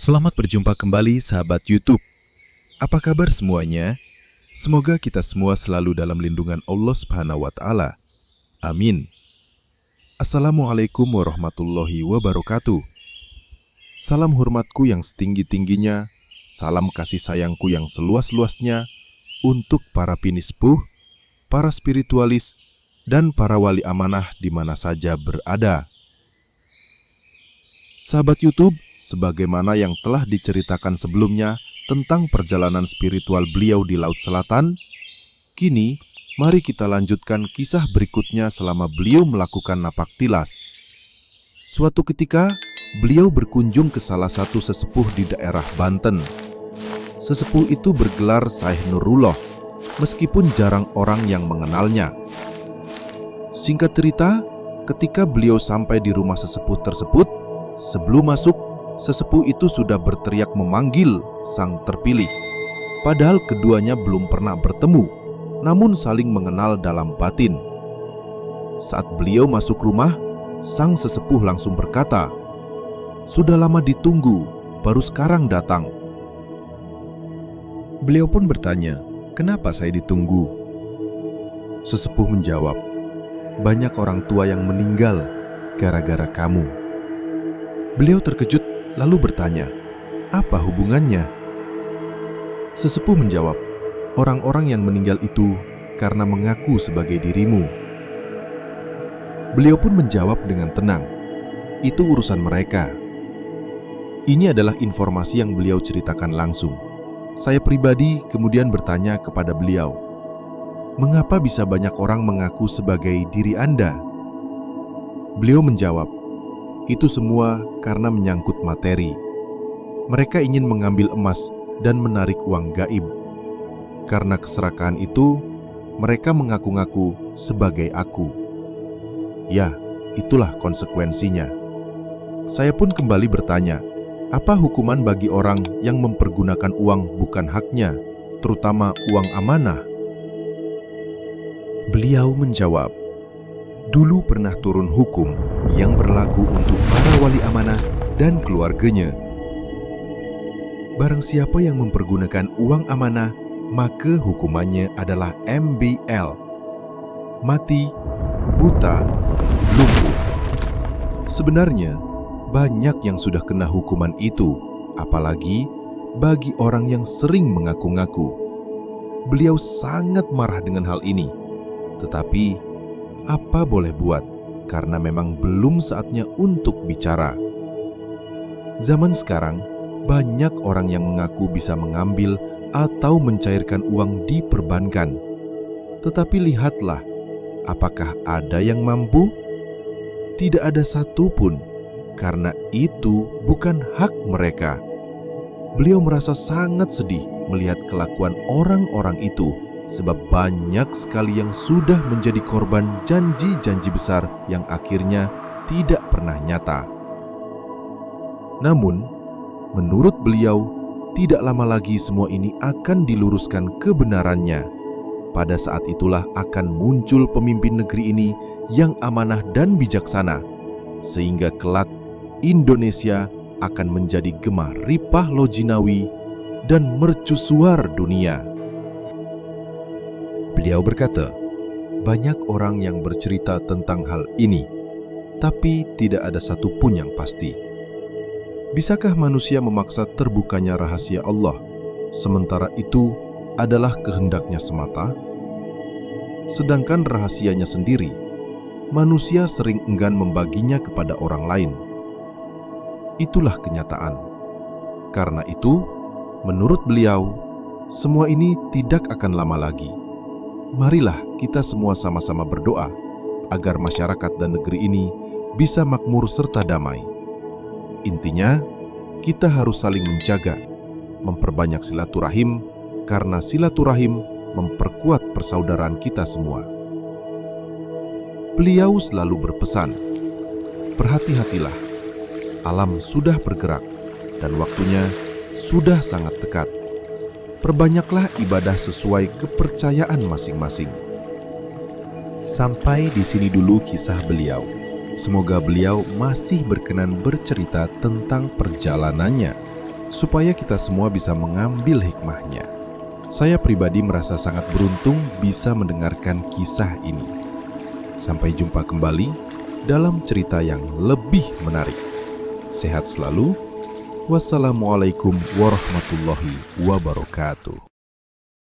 Selamat berjumpa kembali sahabat YouTube. Apa kabar semuanya? Semoga kita semua selalu dalam lindungan Allah Subhanahu wa Ta'ala. Amin. Assalamualaikum warahmatullahi wabarakatuh. Salam hormatku yang setinggi-tingginya, salam kasih sayangku yang seluas-luasnya untuk para pinispuh, para spiritualis, dan para wali amanah di mana saja berada. Sahabat YouTube, sebagaimana yang telah diceritakan sebelumnya tentang perjalanan spiritual beliau di Laut Selatan, kini mari kita lanjutkan kisah berikutnya selama beliau melakukan napak tilas. Suatu ketika, beliau berkunjung ke salah satu sesepuh di daerah Banten. Sesepuh itu bergelar Syekh Nurullah, meskipun jarang orang yang mengenalnya. Singkat cerita, ketika beliau sampai di rumah sesepuh tersebut, sebelum masuk, sesepuh itu sudah berteriak memanggil sang terpilih. Padahal keduanya belum pernah bertemu, namun saling mengenal dalam batin. Saat beliau masuk rumah, sang sesepuh langsung berkata, "Sudah lama ditunggu, baru sekarang datang." Beliau pun bertanya, "Kenapa saya ditunggu?" Sesepuh menjawab, "Banyak orang tua yang meninggal gara-gara kamu." Beliau terkejut lalu bertanya, "Apa hubungannya?" Sesepuh menjawab, "Orang-orang yang meninggal itu karena mengaku sebagai dirimu." Beliau pun menjawab dengan tenang, "Itu urusan mereka." Ini adalah informasi yang beliau ceritakan langsung. Saya pribadi kemudian bertanya kepada beliau, "Mengapa bisa banyak orang mengaku sebagai diri Anda?" Beliau menjawab, "Itu semua karena menyangkut materi. Mereka ingin mengambil emas dan menarik uang gaib. Karena keserakahan itu, mereka mengaku-ngaku sebagai aku. Ya, itulah konsekuensinya." Saya pun kembali bertanya, "Apa hukuman bagi orang yang mempergunakan uang bukan haknya, terutama uang amanah?" Beliau menjawab, "Dulu pernah turun hukum yang berlaku untuk para wali amanah dan keluarganya. Barang siapa yang mempergunakan uang amanah, maka hukumannya adalah MBL, mati, buta, lumpuh." Sebenarnya, banyak yang sudah kena hukuman itu, apalagi bagi orang yang sering mengaku-ngaku. Beliau sangat marah dengan hal ini, tetapi apa boleh buat, karena memang belum saatnya untuk bicara. Zaman sekarang, banyak orang yang mengaku bisa mengambil atau mencairkan uang di perbankan. Tetapi lihatlah, apakah ada yang mampu? Tidak ada satupun, karena itu bukan hak mereka. Beliau merasa sangat sedih melihat kelakuan orang-orang itu, sebab banyak sekali yang sudah menjadi korban janji-janji besar yang akhirnya tidak pernah nyata. Namun, menurut beliau, tidak lama lagi semua ini akan diluruskan kebenarannya. Pada saat itulah akan muncul pemimpin negeri ini yang amanah dan bijaksana, sehingga kelak Indonesia akan menjadi gemah ripah lojinawi dan mercusuar dunia. Beliau berkata, "Banyak orang yang bercerita tentang hal ini, tapi tidak ada satupun yang pasti. Bisakah manusia memaksa terbukanya rahasia Allah, sementara itu adalah kehendaknya semata? Sedangkan rahasianya sendiri, manusia sering enggan membaginya kepada orang lain. Itulah kenyataan. Karena itu, menurut beliau, semua ini tidak akan lama lagi. Marilah kita semua sama-sama berdoa agar masyarakat dan negeri ini bisa makmur serta damai. Intinya, kita harus saling menjaga, memperbanyak silaturahim, karena silaturahim memperkuat persaudaraan kita semua." Beliau selalu berpesan, "Berhati-hatilah, alam sudah bergerak dan waktunya sudah sangat dekat. Perbanyaklah ibadah sesuai kepercayaan masing-masing." Sampai di sini dulu kisah beliau. Semoga beliau masih berkenan bercerita tentang perjalanannya. supaya kita semua bisa mengambil hikmahnya. Saya pribadi merasa sangat beruntung bisa mendengarkan kisah ini. Sampai jumpa kembali dalam cerita yang lebih menarik. Sehat selalu. Wassalamualaikum warahmatullahi wabarakatuh.